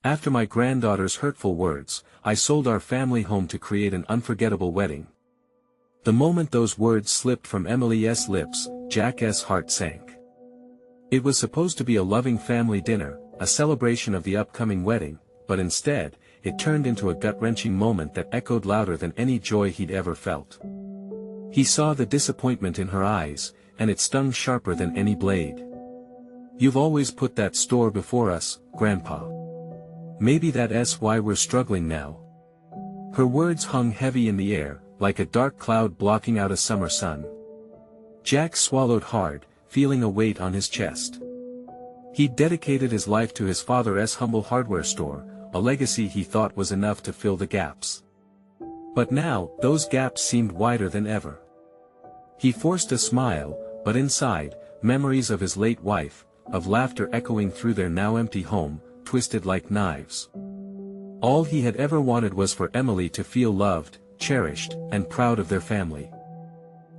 After my granddaughter's hurtful words, I sold our family home to create an unforgettable wedding. The moment those words slipped from Emily's lips, Jack's heart sank. It was supposed to be a loving family dinner, a celebration of the upcoming wedding, but instead, it turned into a gut-wrenching moment that echoed louder than any joy he'd ever felt. He saw the disappointment in her eyes, and it stung sharper than any blade. "You've always put that store before us, Grandpa. Maybe that's why we're struggling now." Her words hung heavy in the air, like a dark cloud blocking out a summer sun. Jack swallowed hard, feeling a weight on his chest. He'd dedicated his life to his father's humble hardware store, a legacy he thought was enough to fill the gaps. But now, those gaps seemed wider than ever. He forced a smile, but inside, memories of his late wife, of laughter echoing through their now empty home, twisted like knives. All he had ever wanted was for Emily to feel loved, cherished, and proud of their family.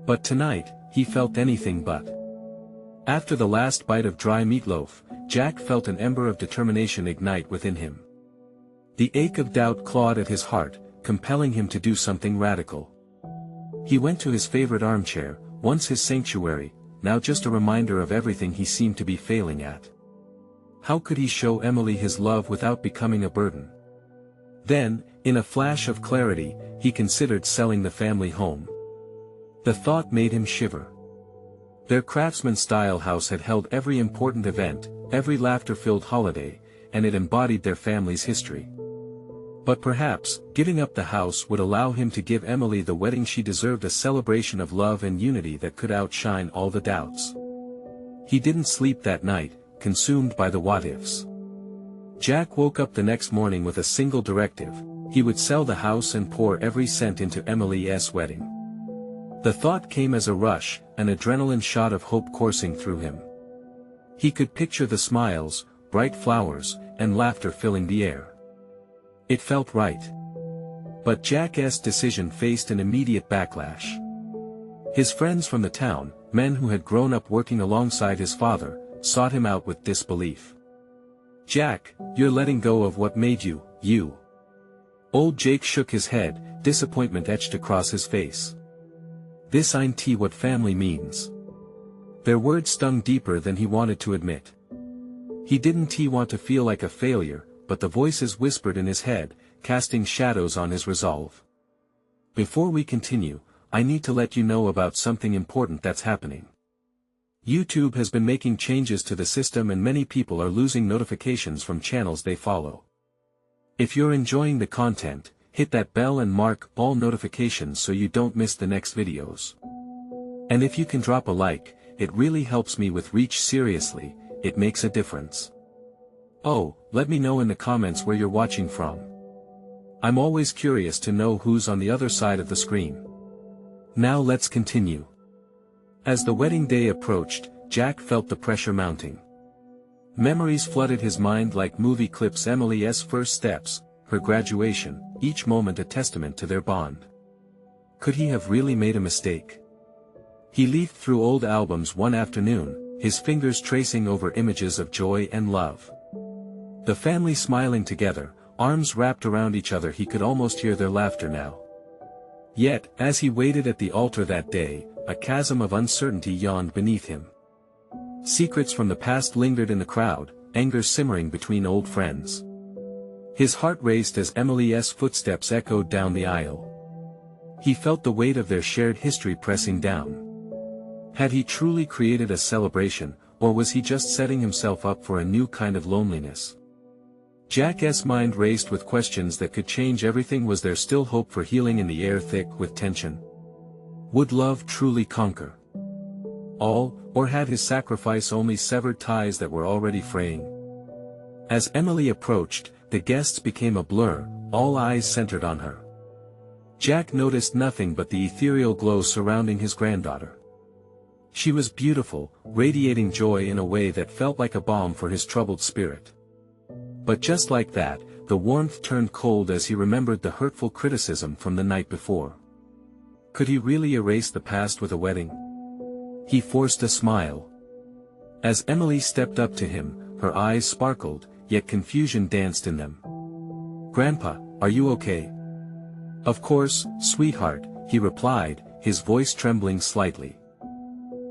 But tonight, he felt anything but. After the last bite of dry meatloaf, Jack felt an ember of determination ignite within him. The ache of doubt clawed at his heart, compelling him to do something radical. He went to his favorite armchair, once his sanctuary, now just a reminder of everything he seemed to be failing at. How could he show Emily his love without becoming a burden? Then, in a flash of clarity, he considered selling the family home. The thought made him shiver. Their craftsman-style house had held every important event, every laughter-filled holiday, and it embodied their family's history. But perhaps, giving up the house would allow him to give Emily the wedding she deserved, a celebration of love and unity that could outshine all the doubts. He didn't sleep that night, consumed by the what-ifs. Jack woke up the next morning with a single directive: he would sell the house and pour every cent into Emily's wedding. The thought came as a rush, an adrenaline shot of hope coursing through him. He could picture the smiles, bright flowers, and laughter filling the air. It felt right. But Jack's decision faced an immediate backlash. His friends from the town, men who had grown up working alongside his father, sought him out with disbelief. "Jack, you're letting go of what made you, you." Old Jake shook his head, disappointment etched across his face. "This ain't what family means." Their words stung deeper than he wanted to admit. He didn't want to feel like a failure, but the voices whispered in his head, casting shadows on his resolve. "Before we continue, I need to let you know about something important that's happening. YouTube has been making changes to the system and many people are losing notifications from channels they follow. If you're enjoying the content, hit that bell and mark all notifications so you don't miss the next videos. And if you can drop a like, it really helps me with reach. Seriously, it makes a difference. Oh, let me know in the comments where you're watching from. I'm always curious to know who's on the other side of the screen. Now let's continue. As the wedding day approached, Jack felt the pressure mounting. Memories flooded his mind like movie clips: Emily's first steps, her graduation, each moment a testament to their bond. Could he have really made a mistake? He leafed through old albums one afternoon, his fingers tracing over images of joy and love. The family smiling together, arms wrapped around each other. He could almost hear their laughter now. Yet, as he waited at the altar that day, a chasm of uncertainty yawned beneath him. Secrets from the past lingered in the crowd, anger simmering between old friends. His heart raced as Emily's footsteps echoed down the aisle. He felt the weight of their shared history pressing down. Had he truly created a celebration, or was he just setting himself up for a new kind of loneliness? Jack's mind raced with questions that could change everything. Was there still hope for healing in the air thick with tension? Would love truly conquer all, or had his sacrifice only severed ties that were already fraying? As Emily approached, the guests became a blur, all eyes centered on her. Jack noticed nothing but the ethereal glow surrounding his granddaughter. She was beautiful, radiating joy in a way that felt like a balm for his troubled spirit. But just like that, the warmth turned cold as he remembered the hurtful criticism from the night before. Could he really erase the past with a wedding? He forced a smile. As Emily stepped up to him, her eyes sparkled, yet confusion danced in them. "Grandpa, are you okay?" "Of course, sweetheart," he replied, his voice trembling slightly.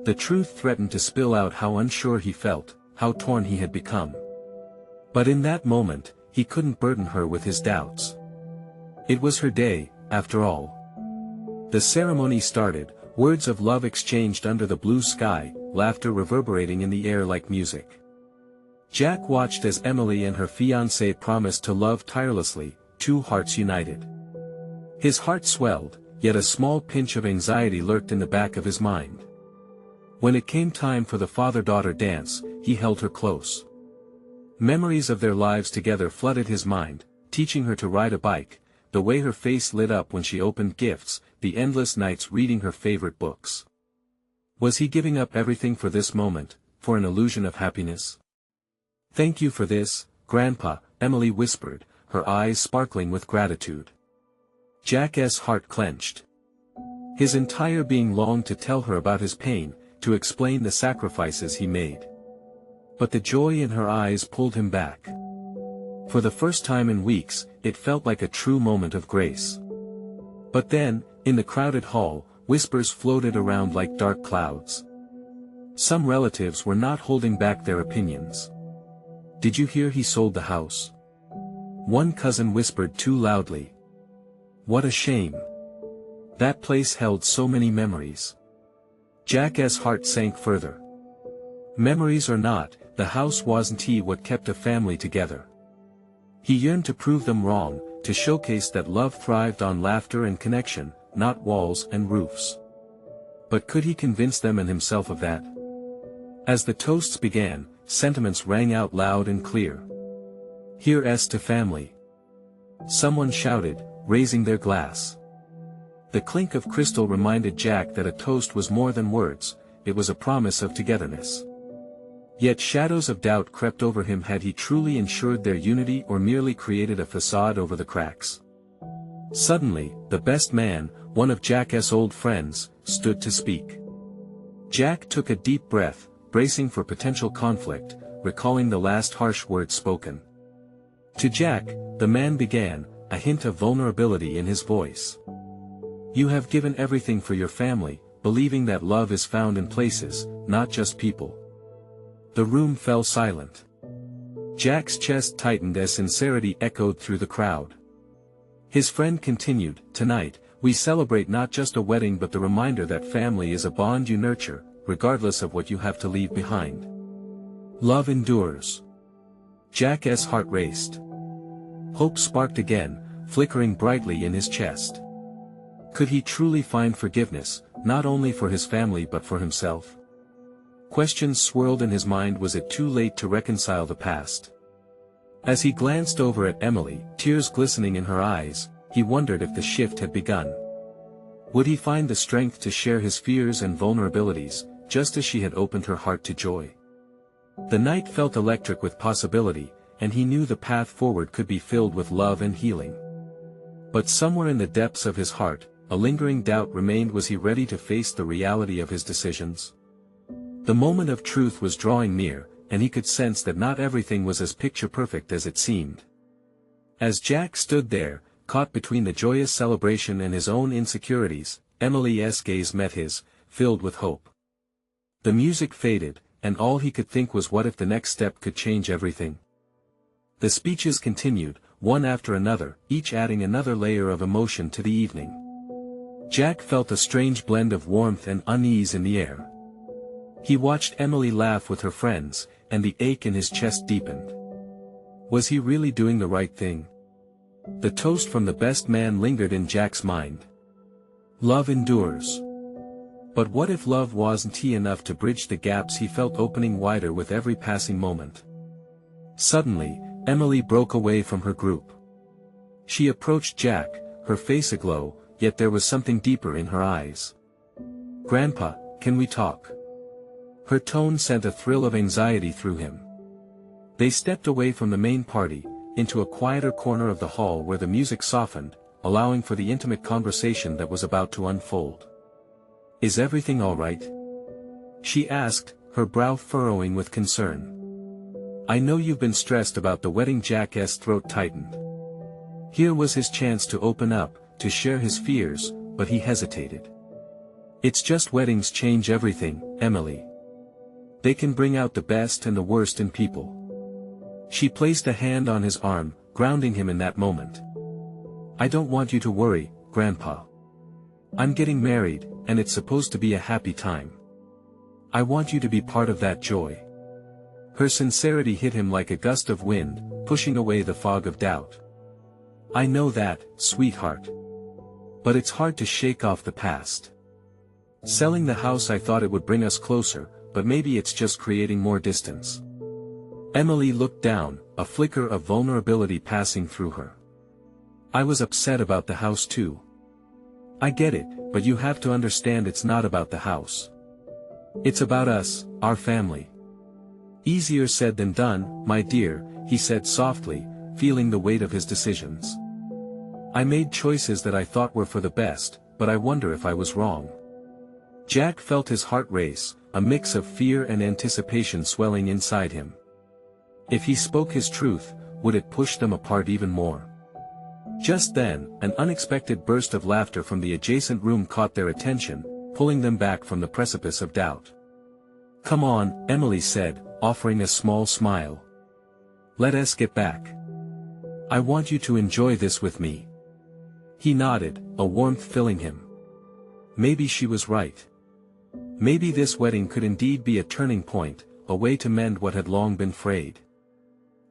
The truth threatened to spill out how unsure he felt, how torn he had become. But in that moment, he couldn't burden her with his doubts. It was her day, after all. The ceremony started, words of love exchanged under the blue sky, laughter reverberating in the air like music. Jack watched as Emily and her fiancé promised to love tirelessly, two hearts united. His heart swelled, yet a small pinch of anxiety lurked in the back of his mind. When it came time for the father-daughter dance, he held her close. Memories of their lives together flooded his mind, teaching her to ride a bike, the way her face lit up when she opened gifts, the endless nights reading her favorite books. Was he giving up everything for this moment, for an illusion of happiness? "Thank you for this, Grandpa," Emily whispered, her eyes sparkling with gratitude. Jack's heart clenched. His entire being longed to tell her about his pain, to explain the sacrifices he made. But the joy in her eyes pulled him back. For the first time in weeks, it felt like a true moment of grace. But then, in the crowded hall, whispers floated around like dark clouds. Some relatives were not holding back their opinions. "Did you hear he sold the house?" One cousin whispered too loudly. "What a shame. That place held so many memories." Jack's heart sank further. Memories or not, the house wasn't what kept a family together. He yearned to prove them wrong, to showcase that love thrived on laughter and connection, not walls and roofs. But could he convince them and himself of that? As the toasts began, sentiments rang out loud and clear. "Here's to family." Someone shouted, raising their glass. The clink of crystal reminded Jack that a toast was more than words, it was a promise of togetherness. Yet shadows of doubt crept over him. Had he truly ensured their unity or merely created a facade over the cracks? Suddenly, the best man, one of Jack's old friends, stood to speak. Jack took a deep breath, bracing for potential conflict, recalling the last harsh words spoken. To Jack, the man began, a hint of vulnerability in his voice. "You have given everything for your family, believing that love is found in places, not just people." The room fell silent. Jack's chest tightened as sincerity echoed through the crowd. His friend continued, "Tonight, we celebrate not just a wedding but the reminder that family is a bond you nurture, regardless of what you have to leave behind. Love endures." Jack's heart raced. Hope sparked again, flickering brightly in his chest. Could he truly find forgiveness, not only for his family but for himself? Questions swirled in his mind. Was it too late to reconcile the past? As he glanced over at Emily, tears glistening in her eyes, he wondered if the shift had begun. Would he find the strength to share his fears and vulnerabilities, just as she had opened her heart to joy? The night felt electric with possibility, and he knew the path forward could be filled with love and healing. But somewhere in the depths of his heart, a lingering doubt remained. Was he ready to face the reality of his decisions? The moment of truth was drawing near, and he could sense that not everything was as picture-perfect as it seemed. As Jack stood there, caught between the joyous celebration and his own insecurities, Emily's gaze met his, filled with hope. The music faded, and all he could think was, what if the next step could change everything? The speeches continued, one after another, each adding another layer of emotion to the evening. Jack felt a strange blend of warmth and unease in the air. He watched Emily laugh with her friends, and the ache in his chest deepened. Was he really doing the right thing? The toast from the best man lingered in Jack's mind. Love endures. But what if love wasn't enough to bridge the gaps he felt opening wider with every passing moment? Suddenly, Emily broke away from her group. She approached Jack, her face aglow, yet there was something deeper in her eyes. "Grandpa, can we talk?" Her tone sent a thrill of anxiety through him. They stepped away from the main party, into a quieter corner of the hall where the music softened, allowing for the intimate conversation that was about to unfold. "Is everything all right?" she asked, her brow furrowing with concern. I know you've been stressed about the wedding. Jack's throat tightened. Here was his chance to open up, to share his fears, but he hesitated. It's just weddings change everything, Emily. They can bring out the best and the worst in people. She placed a hand on his arm, grounding him in that moment. I don't want you to worry, Grandpa. I'm getting married, and it's supposed to be a happy time. I want you to be part of that joy. Her sincerity hit him like a gust of wind, pushing away the fog of doubt. I know that, sweetheart. But it's hard to shake off the past. Selling the house, I thought it would bring us closer, but maybe it's just creating more distance. Emily looked down, a flicker of vulnerability passing through her. I was upset about the house too. I get it, but you have to understand it's not about the house. It's about us, our family. Easier said than done, my dear, he said softly, feeling the weight of his decisions. I made choices that I thought were for the best, but I wonder if I was wrong. Jack felt his heart race, a mix of fear and anticipation swelling inside him. If he spoke his truth, would it push them apart even more? Just then, an unexpected burst of laughter from the adjacent room caught their attention, pulling them back from the precipice of doubt. Come on, Emily said, offering a small smile. Let us get back. I want you to enjoy this with me. He nodded, a warmth filling him. Maybe she was right. Maybe this wedding could indeed be a turning point, a way to mend what had long been frayed.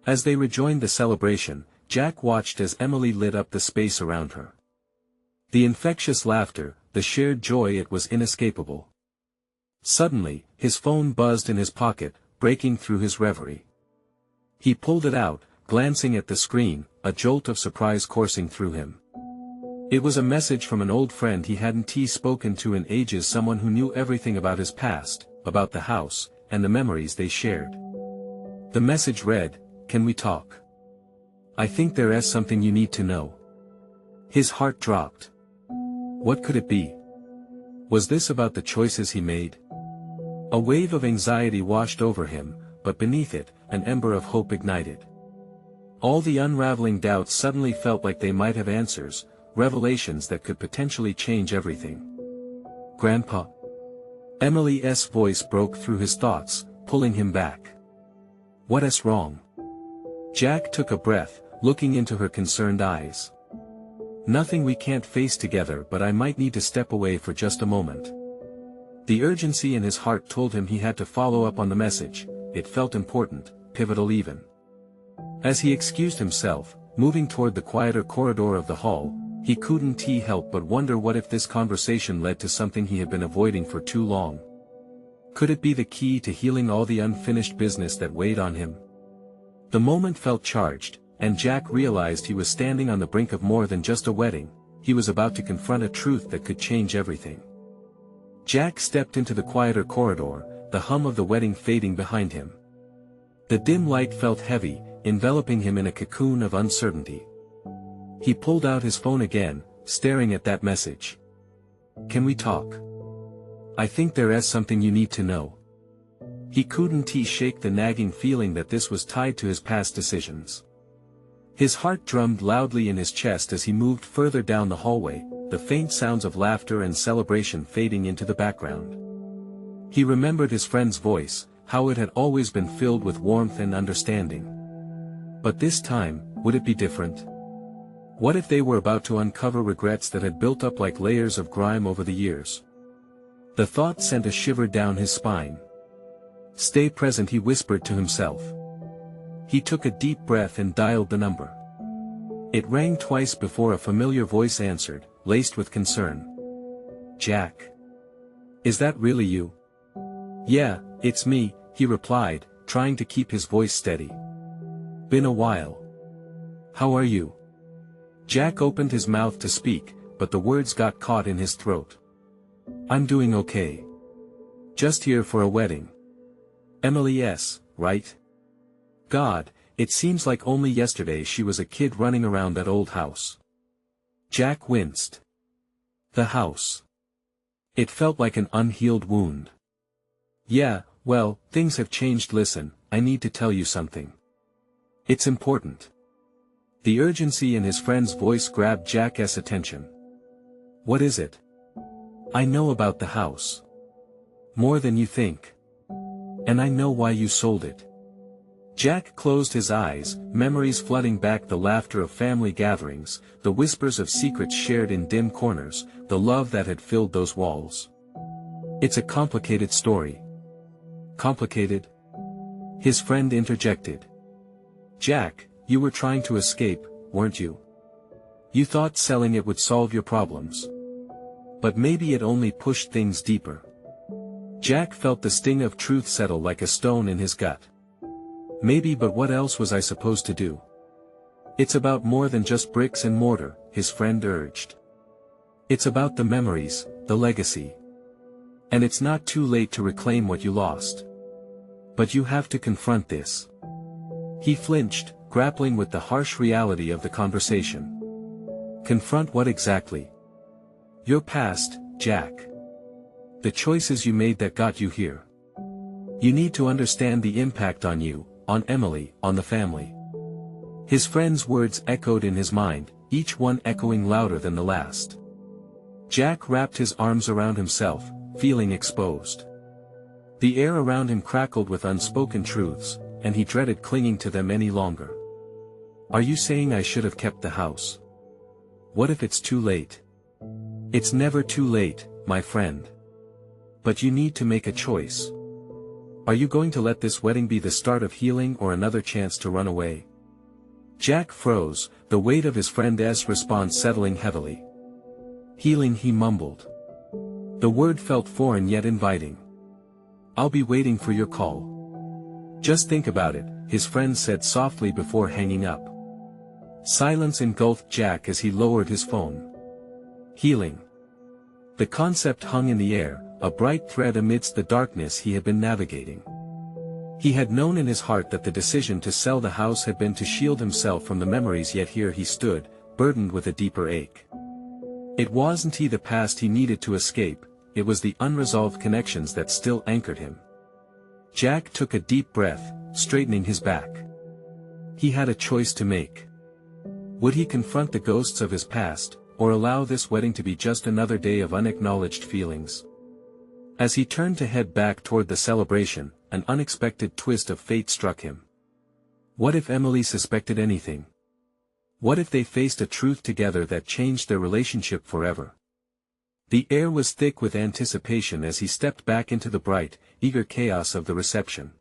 As they rejoined the celebration, Jack watched as Emily lit up the space around her. The infectious laughter, the shared joy, it was inescapable. Suddenly, his phone buzzed in his pocket, breaking through his reverie. He pulled it out, glancing at the screen, a jolt of surprise coursing through him. It was a message from an old friend he hadn't spoken to in ages, someone who knew everything about his past, about the house, and the memories they shared. The message read, "Can we talk? I think there is something you need to know." His heart dropped. What could it be? Was this about the choices he made? A wave of anxiety washed over him, but beneath it, an ember of hope ignited. All the unraveling doubts suddenly felt like they might have answers, revelations that could potentially change everything. Grandpa? Emily's voice broke through his thoughts, pulling him back. What's wrong? Jack took a breath, looking into her concerned eyes. Nothing we can't face together, but I might need to step away for just a moment. The urgency in his heart told him he had to follow up on the message. It felt important, pivotal even. As he excused himself, moving toward the quieter corridor of the hall, he couldn't help but wonder what if this conversation led to something he had been avoiding for too long. Could it be the key to healing all the unfinished business that weighed on him? The moment felt charged, and Jack realized he was standing on the brink of more than just a wedding. He was about to confront a truth that could change everything. Jack stepped into the quieter corridor, the hum of the wedding fading behind him. The dim light felt heavy, enveloping him in a cocoon of uncertainty. He pulled out his phone again, staring at that message. Can we talk? I think there is something you need to know. He couldn't shake the nagging feeling that this was tied to his past decisions. His heart drummed loudly in his chest as he moved further down the hallway, the faint sounds of laughter and celebration fading into the background. He remembered his friend's voice, how it had always been filled with warmth and understanding. But this time, would it be different? What if they were about to uncover regrets that had built up like layers of grime over the years? The thought sent a shiver down his spine. Stay present, he whispered to himself. He took a deep breath and dialed the number. It rang twice before a familiar voice answered, laced with concern. Jack. Is that really you? Yeah, it's me, he replied, trying to keep his voice steady. Been a while. How are you? Jack opened his mouth to speak, but the words got caught in his throat. I'm doing okay. Just here for a wedding. Emily's, right? God, it seems like only yesterday she was a kid running around that old house. Jack winced. The house. It felt like an unhealed wound. Yeah, well, things have changed. Listen, I need to tell you something. It's important." The urgency in his friend's voice grabbed Jack's attention. "What is it?" "I know about the house. More than you think. And I know why you sold it." Jack closed his eyes, memories flooding back, the laughter of family gatherings, the whispers of secrets shared in dim corners, the love that had filled those walls. "It's a complicated story." "Complicated?" his friend interjected. "Jack, you were trying to escape, weren't you? You thought selling it would solve your problems. But maybe it only pushed things deeper." Jack felt the sting of truth settle like a stone in his gut. "Maybe, but what else was I supposed to do?" "It's about more than just bricks and mortar," his friend urged. "It's about the memories, the legacy. And it's not too late to reclaim what you lost. But you have to confront this." He flinched, grappling with the harsh reality of the conversation. "Confront what exactly?" "Your past, Jack. The choices you made that got you here. You need to understand the impact on you, on Emily, on the family." His friend's words echoed in his mind, each one echoing louder than the last. Jack wrapped his arms around himself, feeling exposed. The air around him crackled with unspoken truths, and he dreaded clinging to them any longer. "Are you saying I should have kept the house? What if it's too late?" "It's never too late, my friend. But you need to make a choice. Are you going to let this wedding be the start of healing or another chance to run away?" Jack froze, the weight of his friend's response settling heavily. "Healing," he mumbled. The word felt foreign yet inviting. "I'll be waiting for your call." "Just think about it," his friend said softly before hanging up. Silence engulfed Jack as he lowered his phone. Healing. The concept hung in the air, a bright thread amidst the darkness he had been navigating. He had known in his heart that the decision to sell the house had been to shield himself from the memories, yet here he stood, burdened with a deeper ache. It wasn't the past he needed to escape, it was the unresolved connections that still anchored him. Jack took a deep breath, straightening his back. He had a choice to make. Would he confront the ghosts of his past, or allow this wedding to be just another day of unacknowledged feelings? As he turned to head back toward the celebration, an unexpected twist of fate struck him. What if Emily suspected anything? What if they faced a truth together that changed their relationship forever? The air was thick with anticipation as he stepped back into the bright, eager chaos of the reception.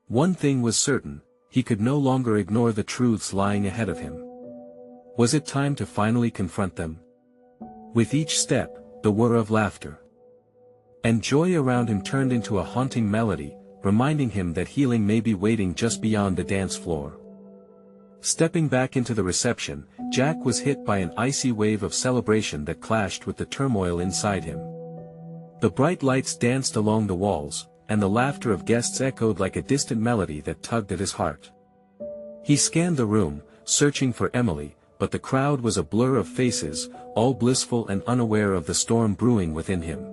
One thing was certain, he could no longer ignore the truths lying ahead of him. Was it time to finally confront them? With each step, the whir of laughter and joy around him turned into a haunting melody, reminding him that healing may be waiting just beyond the dance floor. Stepping back into the reception, Jack was hit by an icy wave of celebration that clashed with the turmoil inside him. The bright lights danced along the walls, and the laughter of guests echoed like a distant melody that tugged at his heart. He scanned the room, searching for Emily, but the crowd was a blur of faces, all blissful and unaware of the storm brewing within him.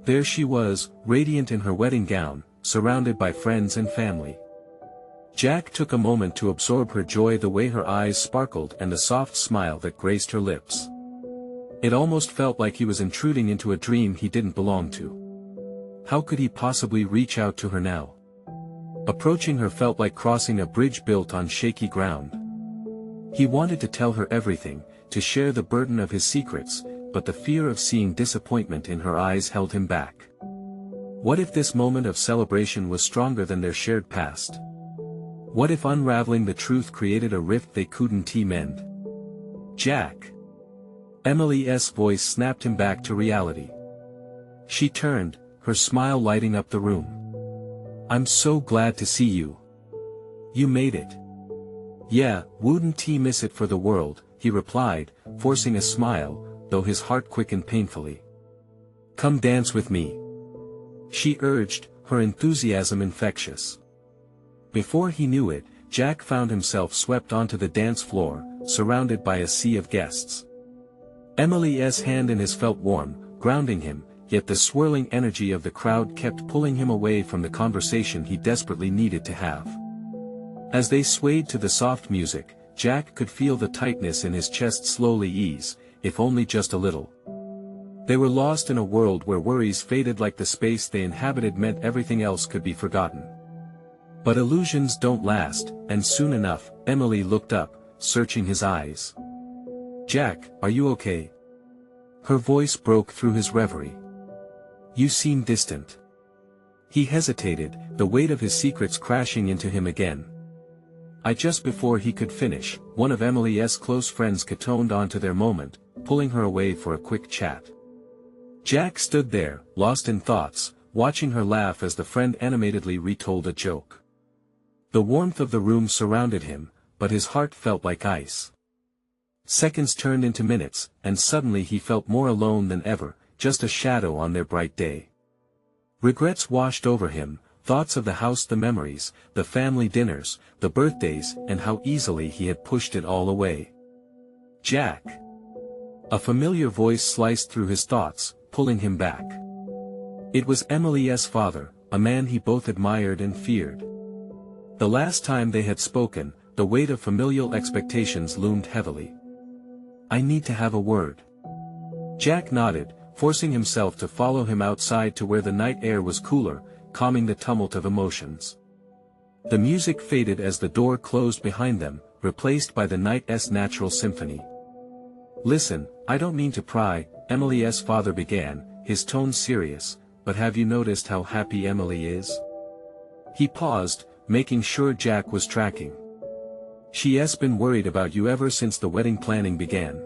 There she was, radiant in her wedding gown, surrounded by friends and family. Jack took a moment to absorb her joy, the way her eyes sparkled and the soft smile that graced her lips. It almost felt like he was intruding into a dream he didn't belong to. How could he possibly reach out to her now? Approaching her felt like crossing a bridge built on shaky ground. He wanted to tell her everything, to share the burden of his secrets, but the fear of seeing disappointment in her eyes held him back. What if this moment of celebration was stronger than their shared past? What if unraveling the truth created a rift they couldn't mend? Jack. Emily's voice snapped him back to reality. She turned, her smile lighting up the room. "I'm so glad to see you. You made it." "Yeah, wouldn't miss it for the world," he replied, forcing a smile, though his heart quickened painfully. "Come dance with me," she urged, her enthusiasm infectious. Before he knew it, Jack found himself swept onto the dance floor, surrounded by a sea of guests. Emily's hand in his felt warm, grounding him, yet the swirling energy of the crowd kept pulling him away from the conversation he desperately needed to have. As they swayed to the soft music, Jack could feel the tightness in his chest slowly ease, if only just a little. They were lost in a world where worries faded like the space they inhabited meant everything else could be forgotten. But illusions don't last, and soon enough, Emily looked up, searching his eyes. "Jack, are you okay?" Her voice broke through his reverie. "You seem distant." He hesitated, the weight of his secrets crashing into him again. Just before he could finish, one of Emily's close friends catoned onto their moment, pulling her away for a quick chat. Jack stood there, lost in thoughts, watching her laugh as the friend animatedly retold a joke. The warmth of the room surrounded him, but his heart felt like ice. Seconds turned into minutes, and suddenly he felt more alone than ever, just a shadow on their bright day. Regrets washed over him, thoughts of the house, the memories, the family dinners, the birthdays, and how easily he had pushed it all away. "Jack!" A familiar voice sliced through his thoughts, pulling him back. It was Emily's father, a man he both admired and feared. The last time they had spoken, the weight of familial expectations loomed heavily. "I need to have a word." Jack nodded, forcing himself to follow him outside to where the night air was cooler, calming the tumult of emotions. The music faded as the door closed behind them, replaced by the night's natural symphony. "Listen, I don't mean to pry," Emily's father began, his tone serious, "but have you noticed how happy Emily is?" He paused, making sure Jack was tracking. "She's been worried about you ever since the wedding planning began."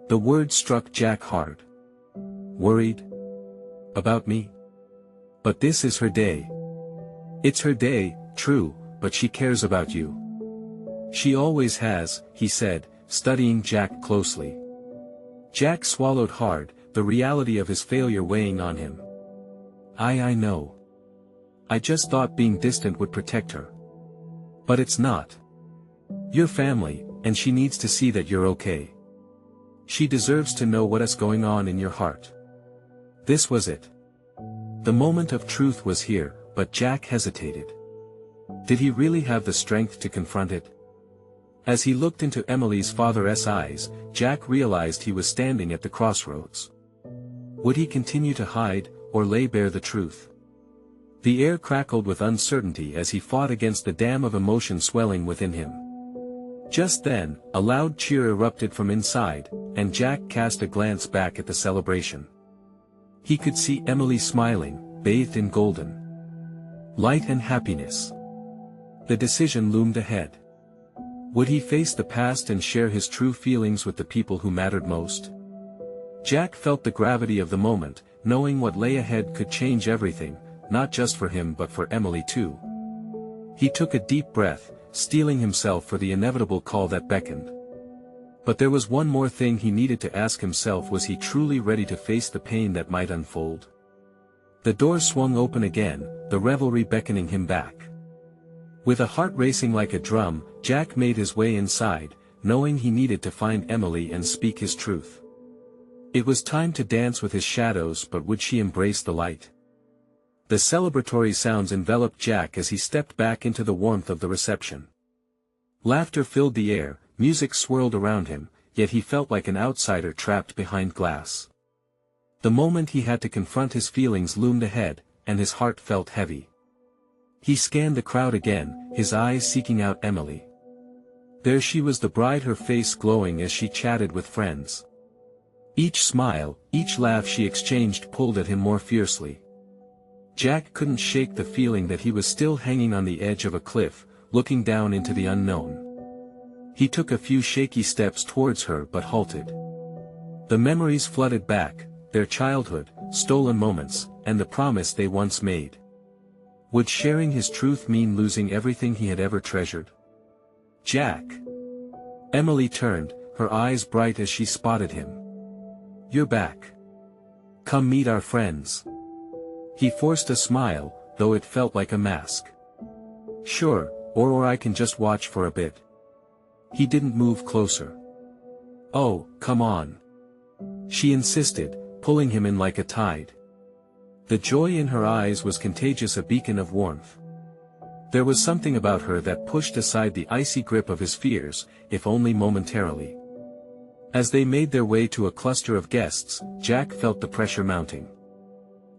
The word struck Jack hard. "Worried? About me? But this is her day." "It's her day, true, but she cares about you." "She always has," he said, studying Jack closely. Jack swallowed hard, the reality of his failure weighing on him. I know. I just thought being distant would protect her. But it's not. You're family, and she needs to see that you're okay. She deserves to know what's going on in your heart." This was it. The moment of truth was here, but Jack hesitated. Did he really have the strength to confront it? As he looked into Emily's father's eyes, Jack realized he was standing at the crossroads. Would he continue to hide, or lay bare the truth? The air crackled with uncertainty as he fought against the dam of emotion swelling within him. Just then, a loud cheer erupted from inside, and Jack cast a glance back at the celebration. He could see Emily smiling, bathed in golden light and happiness. The decision loomed ahead. Would he face the past and share his true feelings with the people who mattered most? Jack felt the gravity of the moment, knowing what lay ahead could change everything, not just for him but for Emily too. He took a deep breath, steeling himself for the inevitable call that beckoned. But there was one more thing he needed to ask himself: was he truly ready to face the pain that might unfold? The door swung open again, the revelry beckoning him back. With a heart racing like a drum, Jack made his way inside, knowing he needed to find Emily and speak his truth. It was time to dance with his shadows, but would she embrace the light? The celebratory sounds enveloped Jack as he stepped back into the warmth of the reception. Laughter filled the air, music swirled around him, yet he felt like an outsider trapped behind glass. The moment he had to confront his feelings loomed ahead, and his heart felt heavy. He scanned the crowd again, his eyes seeking out Emily. There she was, the bride, her face glowing as she chatted with friends. Each smile, each laugh she exchanged pulled at him more fiercely. Jack couldn't shake the feeling that he was still hanging on the edge of a cliff, looking down into the unknown. He took a few shaky steps towards her but halted. The memories flooded back, their childhood, stolen moments, and the promise they once made. Would sharing his truth mean losing everything he had ever treasured? "Jack!" Emily turned, her eyes bright as she spotted him. "You're back. Come meet our friends." He forced a smile, though it felt like a mask. "Sure, or I can just watch for a bit." He didn't move closer. "Oh, come on," she insisted, pulling him in like a tide. The joy in her eyes was contagious, a beacon of warmth. There was something about her that pushed aside the icy grip of his fears, if only momentarily. As they made their way to a cluster of guests, Jack felt the pressure mounting.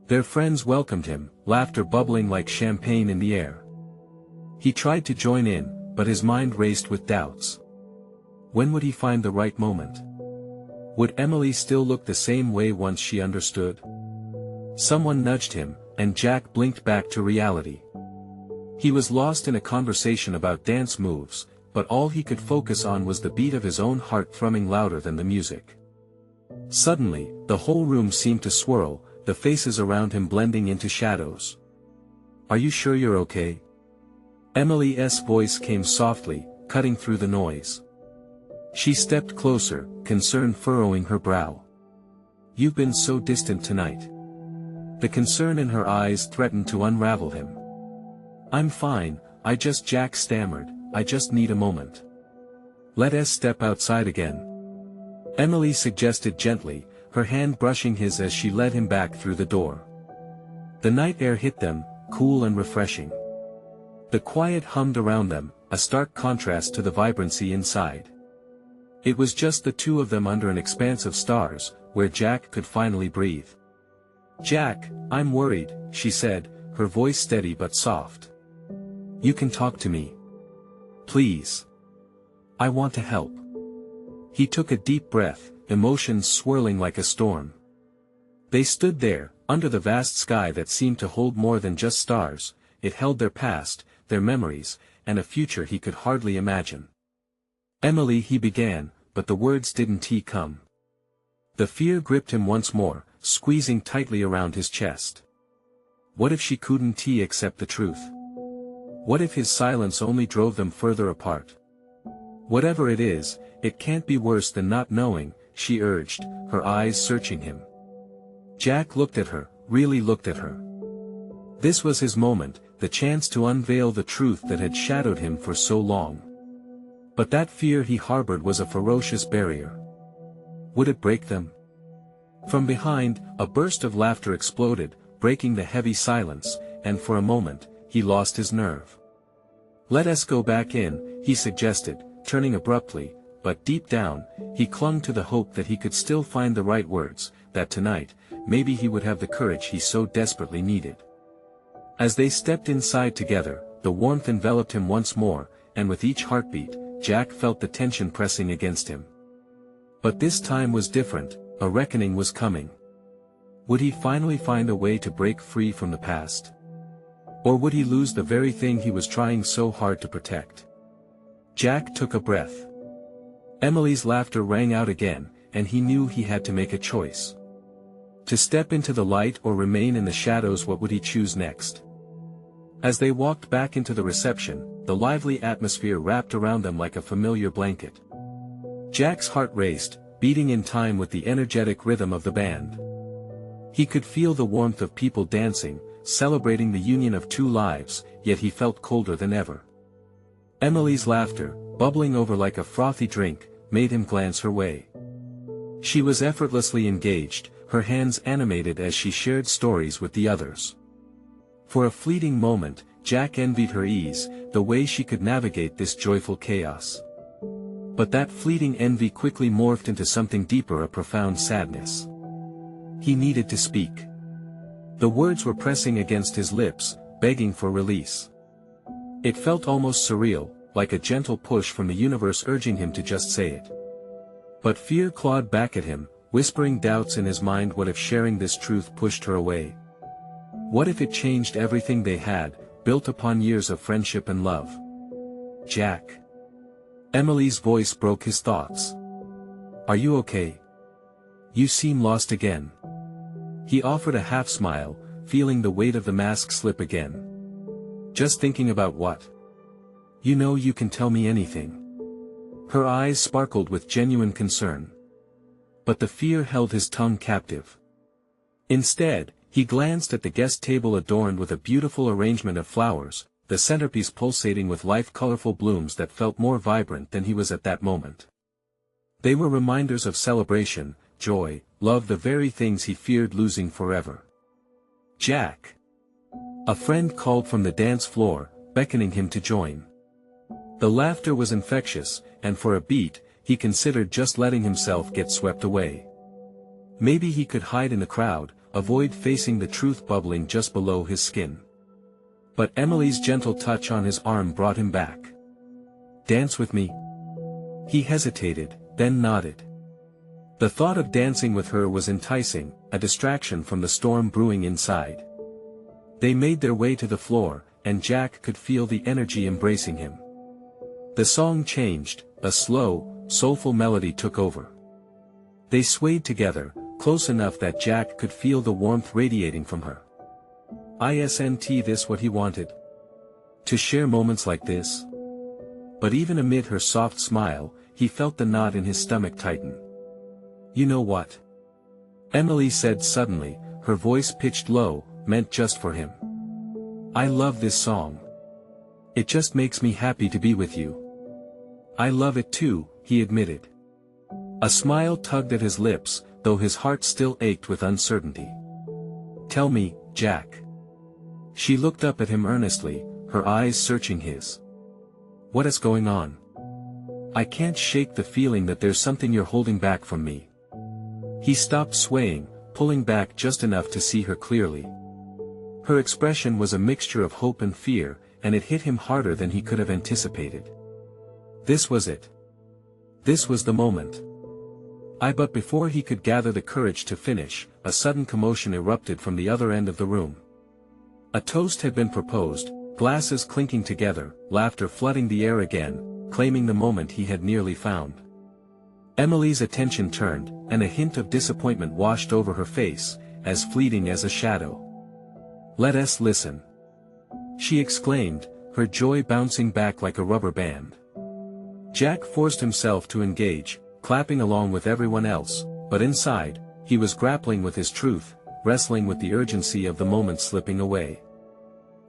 Their friends welcomed him, laughter bubbling like champagne in the air. He tried to join in, but his mind raced with doubts. When would he find the right moment? Would Emily still look the same way once she understood? Someone nudged him, and Jack blinked back to reality. He was lost in a conversation about dance moves, but all he could focus on was the beat of his own heart thrumming louder than the music. Suddenly, the whole room seemed to swirl, the faces around him blending into shadows. "Are you sure you're okay?" Emily's voice came softly, cutting through the noise. She stepped closer, concern furrowing her brow. "You've been so distant tonight." The concern in her eyes threatened to unravel him. "I'm fine, Jack stammered, I just need a moment." "Let us step outside again," Emily suggested gently, her hand brushing his as she led him back through the door. The night air hit them, cool and refreshing. The quiet hummed around them, a stark contrast to the vibrancy inside. It was just the two of them under an expanse of stars, where Jack could finally breathe. "Jack, I'm worried," she said, her voice steady but soft. "You can talk to me. Please. I want to help." He took a deep breath, emotions swirling like a storm. They stood there, under the vast sky that seemed to hold more than just stars. It held their past, their memories, and a future he could hardly imagine. "Emily," he began, but the words didn't come. The fear gripped him once more, squeezing tightly around his chest. What if she couldn't accept the truth? What if his silence only drove them further apart? "Whatever it is, it can't be worse than not knowing," she urged, her eyes searching him. Jack looked at her, really looked at her. This was his moment, the chance to unveil the truth that had shadowed him for so long. But that fear he harbored was a ferocious barrier. Would it break them? From behind, a burst of laughter exploded, breaking the heavy silence, and for a moment, he lost his nerve. "Let us go back in," he suggested, turning abruptly, but deep down, he clung to the hope that he could still find the right words, that tonight, maybe he would have the courage he so desperately needed. As they stepped inside together, the warmth enveloped him once more, and with each heartbeat, Jack felt the tension pressing against him. But this time was different, a reckoning was coming. Would he finally find a way to break free from the past? Or would he lose the very thing he was trying so hard to protect? Jack took a breath. Emily's laughter rang out again, and he knew he had to make a choice. To step into the light or remain in the shadows, what would he choose next? As they walked back into the reception, the lively atmosphere wrapped around them like a familiar blanket. Jack's heart raced, beating in time with the energetic rhythm of the band. He could feel the warmth of people dancing, celebrating the union of two lives, yet he felt colder than ever. Emily's laughter, bubbling over like a frothy drink, made him glance her way. She was effortlessly engaged, her hands animated as she shared stories with the others. For a fleeting moment, Jack envied her ease, the way she could navigate this joyful chaos. But that fleeting envy quickly morphed into something deeper, a profound sadness. He needed to speak. The words were pressing against his lips, begging for release. It felt almost surreal, like a gentle push from the universe urging him to just say it. But fear clawed back at him, whispering doubts in his mind. What if sharing this truth pushed her away? What if it changed everything they had, built upon years of friendship and love? "Jack." Emily's voice broke his thoughts. "Are you okay? You seem lost again." He offered a half smile, feeling the weight of the mask slip again. "Just thinking about what? You know you can tell me anything." Her eyes sparkled with genuine concern. But the fear held his tongue captive. Instead, he glanced at the guest table adorned with a beautiful arrangement of flowers, the centerpiece pulsating with life, colorful blooms that felt more vibrant than he was at that moment. They were reminders of celebration, joy, love the very things he feared losing forever. Jack. A friend called from the dance floor, beckoning him to join. The laughter was infectious, and for a beat, he considered just letting himself get swept away. Maybe he could hide in the crowd, avoid facing the truth bubbling just below his skin. But Emily's gentle touch on his arm brought him back. "Dance with me?" He hesitated, then nodded. The thought of dancing with her was enticing, a distraction from the storm brewing inside. They made their way to the floor, and Jack could feel the energy embracing him. The song changed, a slow, soulful melody took over. They swayed together, close enough that Jack could feel the warmth radiating from her. Isn't this what he wanted? To share moments like this? But even amid her soft smile, he felt the knot in his stomach tighten. "You know what?" Emily said suddenly, her voice pitched low, meant just for him. "I love this song. It just makes me happy to be with you." "I love it too," he admitted. A smile tugged at his lips, though his heart still ached with uncertainty. "Tell me, Jack." She looked up at him earnestly, her eyes searching his. "What is going on? I can't shake the feeling that there's something you're holding back from me." He stopped swaying, pulling back just enough to see her clearly. Her expression was a mixture of hope and fear, and it hit him harder than he could have anticipated. This was it. This was the moment. But before he could gather the courage to finish, a sudden commotion erupted from the other end of the room. A toast had been proposed, glasses clinking together, laughter flooding the air again, claiming the moment he had nearly found. Emily's attention turned, and a hint of disappointment washed over her face, as fleeting as a shadow. "Let us listen," she exclaimed, her joy bouncing back like a rubber band. Jack forced himself to engage, clapping along with everyone else, but inside, he was grappling with his truth, wrestling with the urgency of the moment slipping away.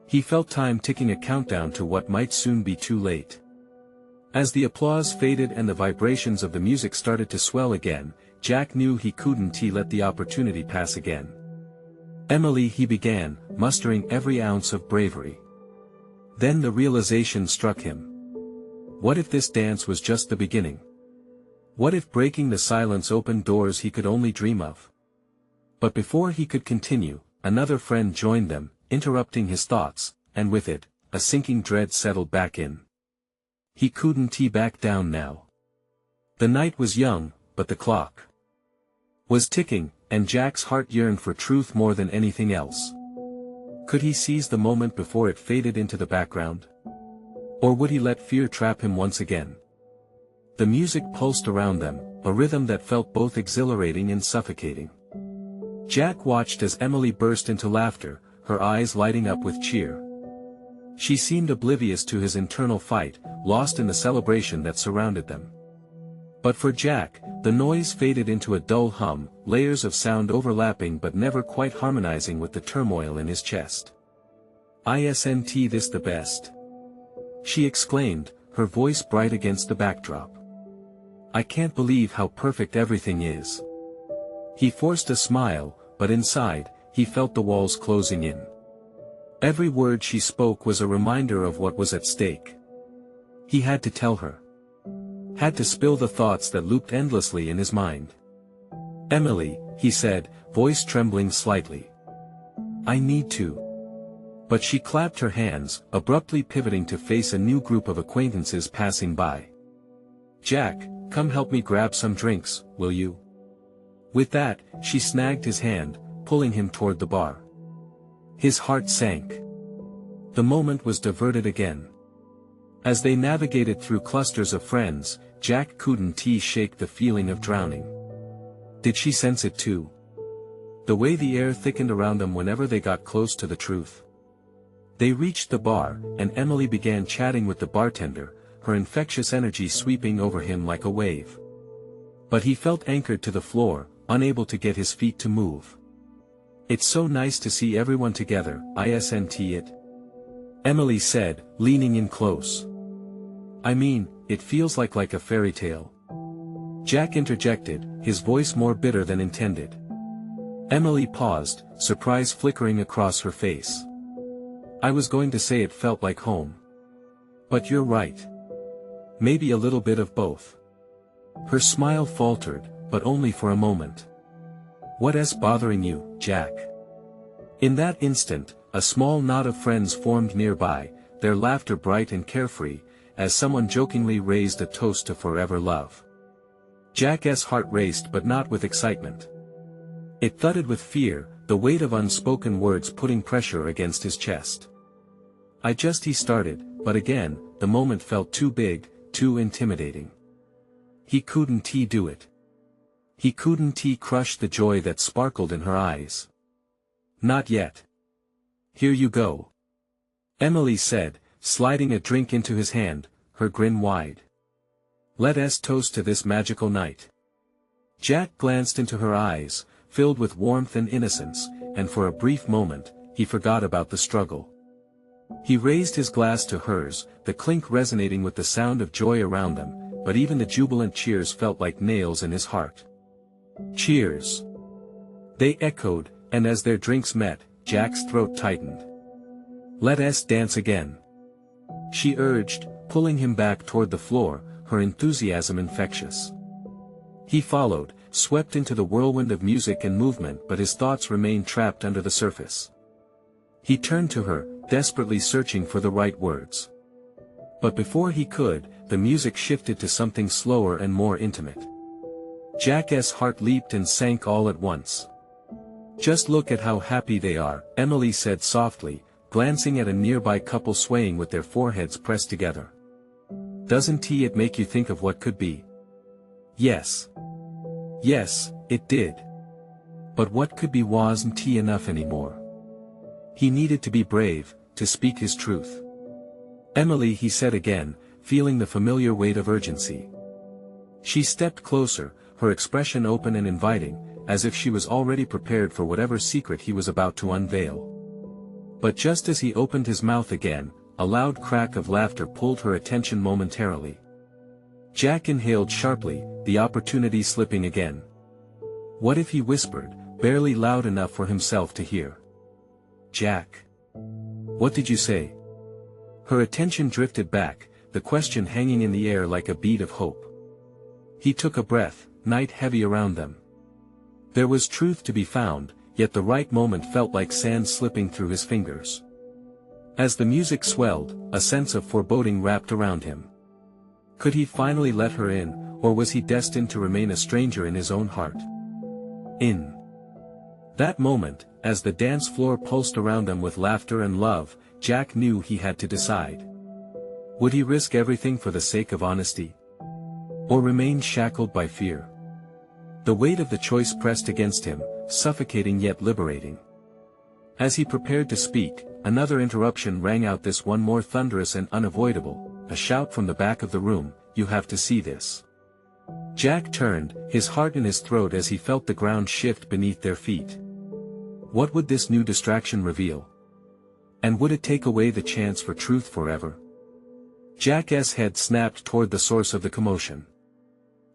He felt time ticking a countdown to what might soon be too late. As the applause faded and the vibrations of the music started to swell again, Jack knew he couldn't let the opportunity pass again. "Emily," he began, mustering every ounce of bravery. Then the realization struck him. What if this dance was just the beginning? What if breaking the silence opened doors he could only dream of? But before he could continue, another friend joined them, interrupting his thoughts, and with it, a sinking dread settled back in. He couldn't back down now. The night was young, but the clock was ticking, and Jack's heart yearned for truth more than anything else. Could he seize the moment before it faded into the background? Or would he let fear trap him once again? The music pulsed around them, a rhythm that felt both exhilarating and suffocating. Jack watched as Emily burst into laughter, her eyes lighting up with cheer. She seemed oblivious to his internal fight, lost in the celebration that surrounded them. But for Jack, the noise faded into a dull hum, layers of sound overlapping but never quite harmonizing with the turmoil in his chest. "Isn't this the best?" she exclaimed, her voice bright against the backdrop. "I can't believe how perfect everything is." He forced a smile, but inside, he felt the walls closing in. Every word she spoke was a reminder of what was at stake. He had to tell her. Had to spill the thoughts that looped endlessly in his mind. "Emily," he said, voice trembling slightly. "I need to." But she clapped her hands, abruptly pivoting to face a new group of acquaintances passing by. "Jack, come help me grab some drinks, will you?" With that, she snagged his hand, pulling him toward the bar. His heart sank. The moment was diverted again. As they navigated through clusters of friends, Jack couldn't shake the feeling of drowning. Did she sense it too? The way the air thickened around them whenever they got close to the truth. They reached the bar, and Emily began chatting with the bartender, her infectious energy sweeping over him like a wave. But he felt anchored to the floor, unable to get his feet to move. "It's so nice to see everyone together, isn't it?" Emily said, leaning in close. "I mean, it feels like a fairy tale." Jack interjected, his voice more bitter than intended. Emily paused, surprise flickering across her face. I was going to say it felt like home. But you're right. Maybe a little bit of both. Her smile faltered, but only for a moment. What's bothering you, Jack? In that instant, a small knot of friends formed nearby, their laughter bright and carefree, as someone jokingly raised a toast to forever love. Jack's heart raced but not with excitement. It thudded with fear, the weight of unspoken words putting pressure against his chest. He started, but again, the moment felt too big, too intimidating. He couldn't do it. He couldn't crush the joy that sparkled in her eyes. Not yet. Here you go. Emily said, sliding a drink into his hand, her grin wide. Let's toast to this magical night. Jack glanced into her eyes, filled with warmth and innocence, and for a brief moment, he forgot about the struggle. He raised his glass to hers, the clink resonating with the sound of joy around them, but even the jubilant cheers felt like nails in his heart. Cheers! They echoed, and as their drinks met, Jack's throat tightened. Let's dance again. She urged, pulling him back toward the floor, her enthusiasm infectious. He followed, swept into the whirlwind of music and movement, but his thoughts remained trapped under the surface. He turned to her, desperately searching for the right words. But before he could, the music shifted to something slower and more intimate. Jack's heart leaped and sank all at once. Just look at how happy they are, Emily said softly, glancing at a nearby couple swaying with their foreheads pressed together. Doesn't it make you think of what could be? Yes. Yes, it did. But what could be wasn't enough anymore. He needed to be brave, to speak his truth. Emily, he said again, feeling the familiar weight of urgency. She stepped closer, her expression open and inviting, as if she was already prepared for whatever secret he was about to unveil. But just as he opened his mouth again, a loud crack of laughter pulled her attention momentarily. Jack inhaled sharply, the opportunity slipping again. What if he whispered, barely loud enough for himself to hear? Jack. What did you say? Her attention drifted back, the question hanging in the air like a bead of hope. He took a breath, night heavy around them. There was truth to be found, yet the right moment felt like sand slipping through his fingers. As the music swelled, a sense of foreboding wrapped around him. Could he finally let her in, or was he destined to remain a stranger in his own heart? In that moment, as the dance floor pulsed around them with laughter and love, Jack knew he had to decide. Would he risk everything for the sake of honesty? Or remain shackled by fear? The weight of the choice pressed against him, suffocating yet liberating. As he prepared to speak, another interruption rang out, this one more thunderous and unavoidable, a shout from the back of the room, "You have to see this." Jack turned, his heart in his throat as he felt the ground shift beneath their feet. What would this new distraction reveal? And would it take away the chance for truth forever? Jack's head snapped toward the source of the commotion.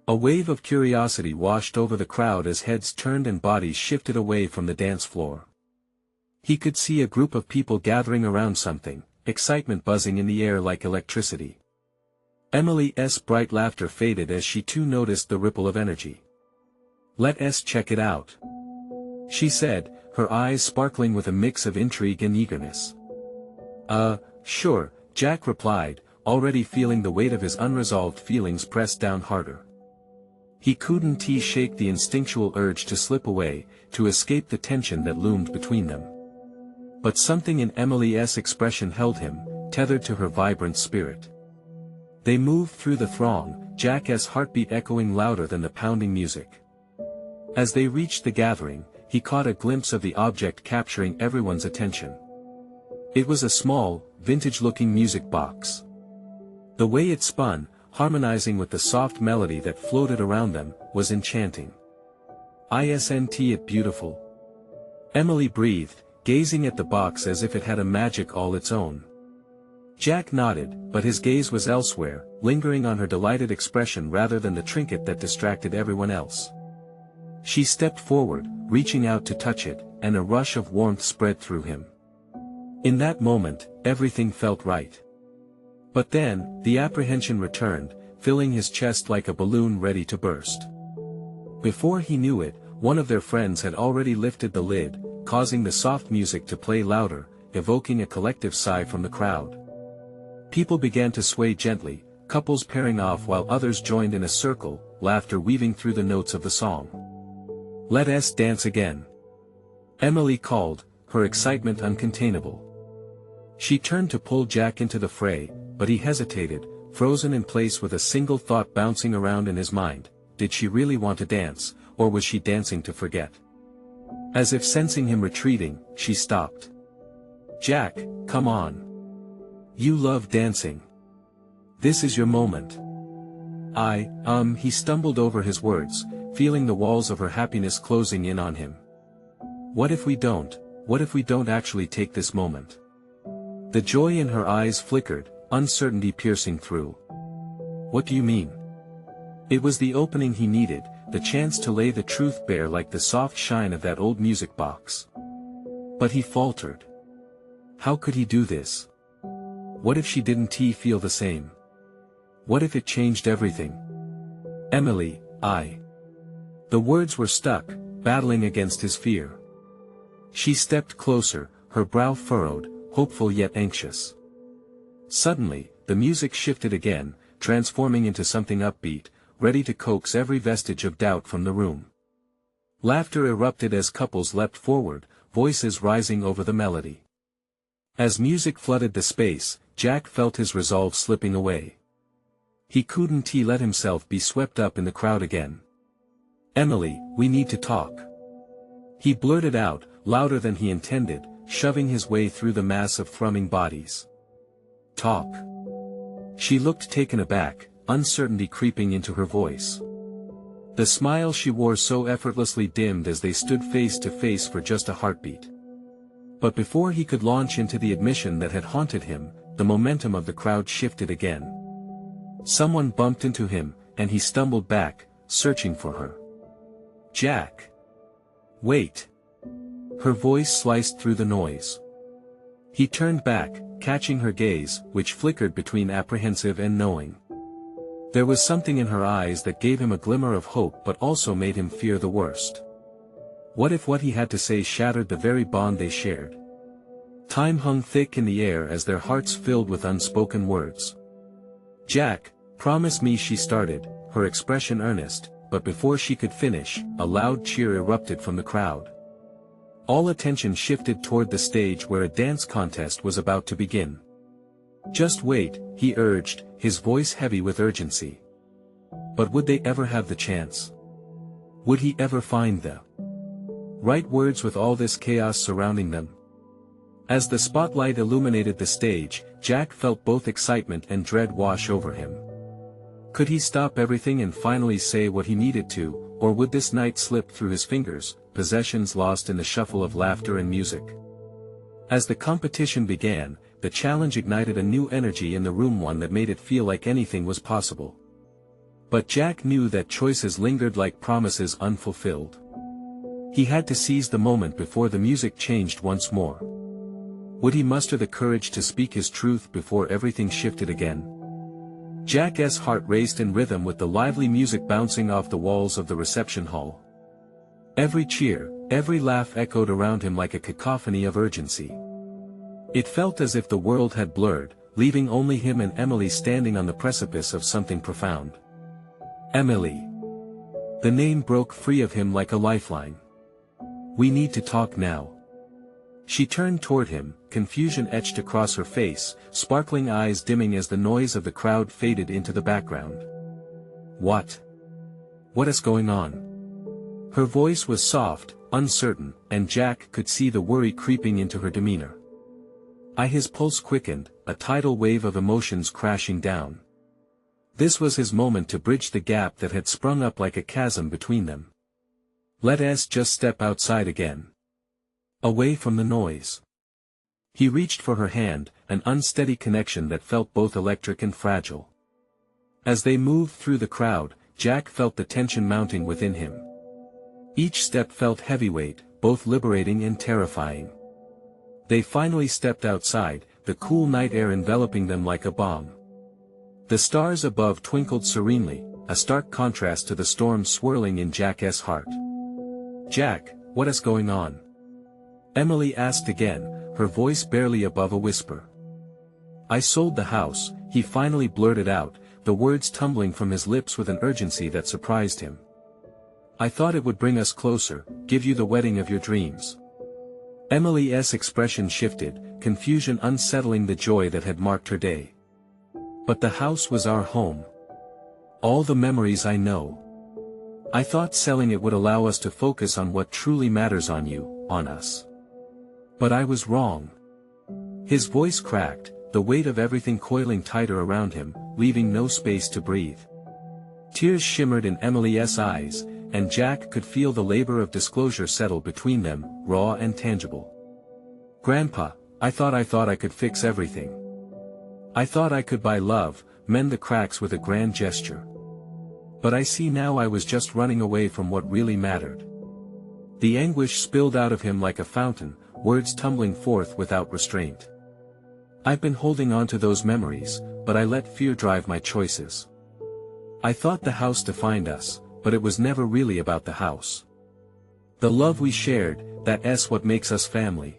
A wave of curiosity washed over the crowd as heads turned and bodies shifted away from the dance floor. He could see a group of people gathering around something, excitement buzzing in the air like electricity. Emily's bright laughter faded as she too noticed the ripple of energy. "Let's check it out," she said, her eyes sparkling with a mix of intrigue and eagerness. Sure," Jack replied, already feeling the weight of his unresolved feelings pressed down harder. He couldn't shake the instinctual urge to slip away, to escape the tension that loomed between them. But something in Emily's expression held him, tethered to her vibrant spirit. They moved through the throng, Jack's heartbeat echoing louder than the pounding music. As they reached the gathering, he caught a glimpse of the object capturing everyone's attention. It was a small, vintage-looking music box. The way it spun, harmonizing with the soft melody that floated around them, was enchanting. "Isn't it beautiful?" Emily breathed, gazing at the box as if it had a magic all its own. Jack nodded, but his gaze was elsewhere, lingering on her delighted expression rather than the trinket that distracted everyone else. She stepped forward, reaching out to touch it, and a rush of warmth spread through him. In that moment, everything felt right. But then, the apprehension returned, filling his chest like a balloon ready to burst. Before he knew it, one of their friends had already lifted the lid, causing the soft music to play louder, evoking a collective sigh from the crowd. People began to sway gently, couples pairing off while others joined in a circle, laughter weaving through the notes of the song. "Let us dance again," Emily called, her excitement uncontainable. She turned to pull Jack into the fray, but he hesitated, frozen in place with a single thought bouncing around in his mind: did she really want to dance, or was she dancing to forget? As if sensing him retreating, she stopped. "Jack, come on. You love dancing. This is your moment." He stumbled over his words, feeling the walls of her happiness closing in on him. What if we don't actually take this moment?" The joy in her eyes flickered, uncertainty piercing through. "What do you mean?" It was the opening he needed, the chance to lay the truth bare like the soft shine of that old music box. But he faltered. How could he do this? What if she didn't feel the same? What if it changed everything? "Emily, The words were stuck, battling against his fear. She stepped closer, her brow furrowed, hopeful yet anxious. Suddenly, the music shifted again, transforming into something upbeat, ready to coax every vestige of doubt from the room. Laughter erupted as couples leapt forward, voices rising over the melody. As music flooded the space, Jack felt his resolve slipping away. He couldn't let himself be swept up in the crowd again. "Emily, we need to talk." He blurted out, louder than he intended, shoving his way through the mass of thrumming bodies. "Talk." She looked taken aback, uncertainty creeping into her voice. The smile she wore so effortlessly dimmed as they stood face to face for just a heartbeat. But before he could launch into the admission that had haunted him, the momentum of the crowd shifted again. Someone bumped into him, and he stumbled back, searching for her. "Jack! Wait!" Her voice sliced through the noise. He turned back, catching her gaze, which flickered between apprehensive and knowing. There was something in her eyes that gave him a glimmer of hope but also made him fear the worst. What if what he had to say shattered the very bond they shared? Time hung thick in the air as their hearts filled with unspoken words. "Jack, promise me," she started, her expression earnest, but before she could finish, a loud cheer erupted from the crowd. All attention shifted toward the stage where a dance contest was about to begin. "Just wait," he urged, his voice heavy with urgency. But would they ever have the chance? Would he ever find the right words with all this chaos surrounding them? As the spotlight illuminated the stage, Jack felt both excitement and dread wash over him. Could he stop everything and finally say what he needed to, or would this night slip through his fingers, possessions lost in the shuffle of laughter and music? As the competition began, the challenge ignited a new energy in the room, one that made it feel like anything was possible. But Jack knew that choices lingered like promises unfulfilled. He had to seize the moment before the music changed once more. Would he muster the courage to speak his truth before everything shifted again? Jack's heart raced in rhythm with the lively music bouncing off the walls of the reception hall. Every cheer, every laugh echoed around him like a cacophony of urgency. It felt as if the world had blurred, leaving only him and Emily standing on the precipice of something profound. "Emily." The name broke free of him like a lifeline. "We need to talk now." She turned toward him, confusion etched across her face, sparkling eyes dimming as the noise of the crowd faded into the background. What is going on?" Her voice was soft, uncertain, and Jack could see the worry creeping into her demeanor. His pulse quickened, a tidal wave of emotions crashing down. This was his moment to bridge the gap that had sprung up like a chasm between them. "Let us just step outside again. Away from the noise." He reached for her hand, an unsteady connection that felt both electric and fragile. As they moved through the crowd, Jack felt the tension mounting within him. Each step felt heavyweight, both liberating and terrifying. They finally stepped outside, the cool night air enveloping them like a balm. The stars above twinkled serenely, a stark contrast to the storm swirling in Jack's heart. "Jack, what is going on?" Emily asked again, her voice barely above a whisper. "I sold the house," he finally blurted out, the words tumbling from his lips with an urgency that surprised him. "I thought it would bring us closer, give you the wedding of your dreams." Emily's expression shifted, confusion unsettling the joy that had marked her day. "But the house was our home. All the memories I know. I thought selling it would allow us to focus on what truly matters, on you, on us. But I was wrong." His voice cracked, the weight of everything coiling tighter around him, leaving no space to breathe. Tears shimmered in Emily's eyes, and Jack could feel the labor of disclosure settle between them, raw and tangible. "Grandpa, I thought I could fix everything. I thought I could buy love, mend the cracks with a grand gesture. But I see now I was just running away from what really mattered." The anguish spilled out of him like a fountain, words tumbling forth without restraint. "I've been holding on to those memories, but I let fear drive my choices. I thought the house defined us, but it was never really about the house. The love we shared, that's what makes us family."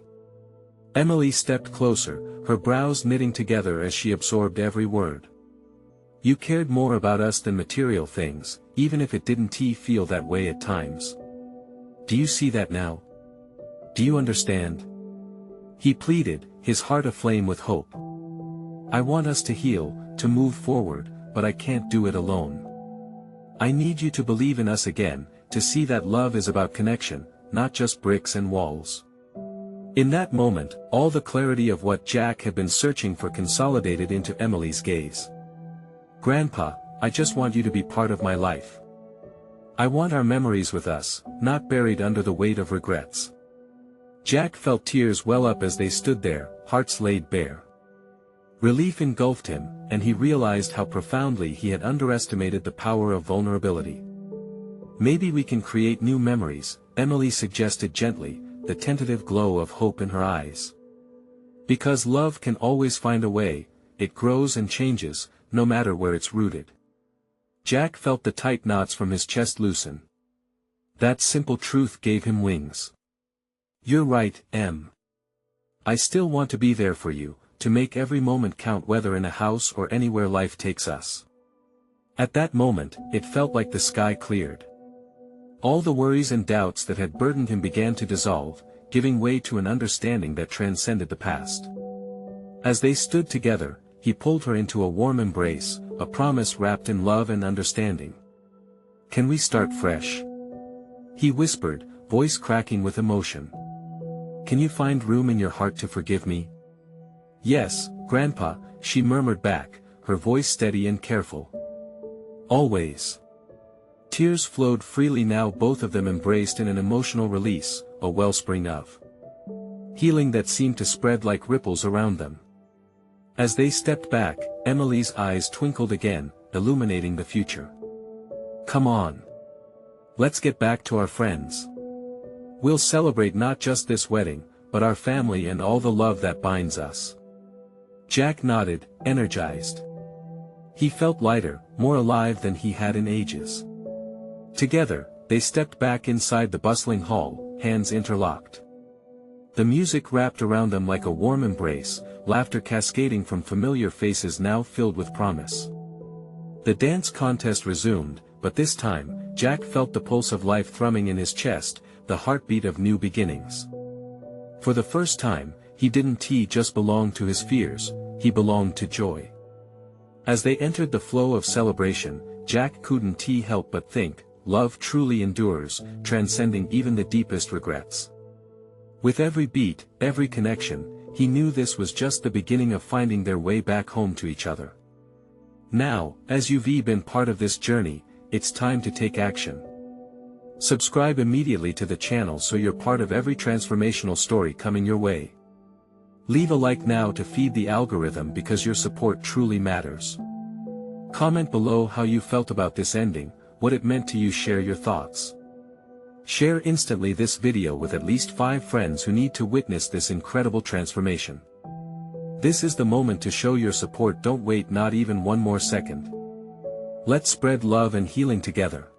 Emily stepped closer, her brows knitting together as she absorbed every word. "You cared more about us than material things, even if it didn't feel that way at times. Do you see that now? Do you understand?" He pleaded, his heart aflame with hope. "I want us to heal, to move forward, but I can't do it alone. I need you to believe in us again, to see that love is about connection, not just bricks and walls." In that moment, all the clarity of what Jack had been searching for consolidated into Emily's gaze. "Grandpa, I just want you to be part of my life. I want our memories with us, not buried under the weight of regrets." Jack felt tears well up as they stood there, hearts laid bare. Relief engulfed him, and he realized how profoundly he had underestimated the power of vulnerability. "Maybe we can create new memories," Emily suggested gently, the tentative glow of hope in her eyes. "Because love can always find a way, it grows and changes, no matter where it's rooted." Jack felt the tight knots from his chest loosen. That simple truth gave him wings. "You're right, Em. I still want to be there for you, to make every moment count, whether in a house or anywhere life takes us." At that moment, it felt like the sky cleared. All the worries and doubts that had burdened him began to dissolve, giving way to an understanding that transcended the past. As they stood together, he pulled her into a warm embrace, a promise wrapped in love and understanding. "Can we start fresh?" he whispered, voice cracking with emotion. "Can you find room in your heart to forgive me?" "Yes, Grandpa," she murmured back, her voice steady and careful. "Always." Tears flowed freely now, both of them embraced in an emotional release, a wellspring of healing that seemed to spread like ripples around them. As they stepped back, Emily's eyes twinkled again, illuminating the future. "Come on. Let's get back to our friends. We'll celebrate not just this wedding, but our family and all the love that binds us." Jack nodded, energized. He felt lighter, more alive than he had in ages. Together, they stepped back inside the bustling hall, hands interlocked. The music wrapped around them like a warm embrace, laughter cascading from familiar faces now filled with promise. The dance contest resumed, but this time, Jack felt the pulse of life thrumming in his chest, the heartbeat of new beginnings. For the first time, he didn't just belong to his fears, he belonged to joy. As they entered the flow of celebration, Jack couldn't help but think, love truly endures, transcending even the deepest regrets. With every beat, every connection, he knew this was just the beginning of finding their way back home to each other. Now, as you've been part of this journey, it's time to take action. Subscribe immediately to the channel so you're part of every transformational story coming your way. Leave a like now to feed the algorithm because your support truly matters. Comment below how you felt about this ending, what it meant to you. Share your thoughts. Share instantly this video with at least 5 friends who need to witness this incredible transformation. This is the moment to show your support. Don't wait not even one more second. Let's spread love and healing together.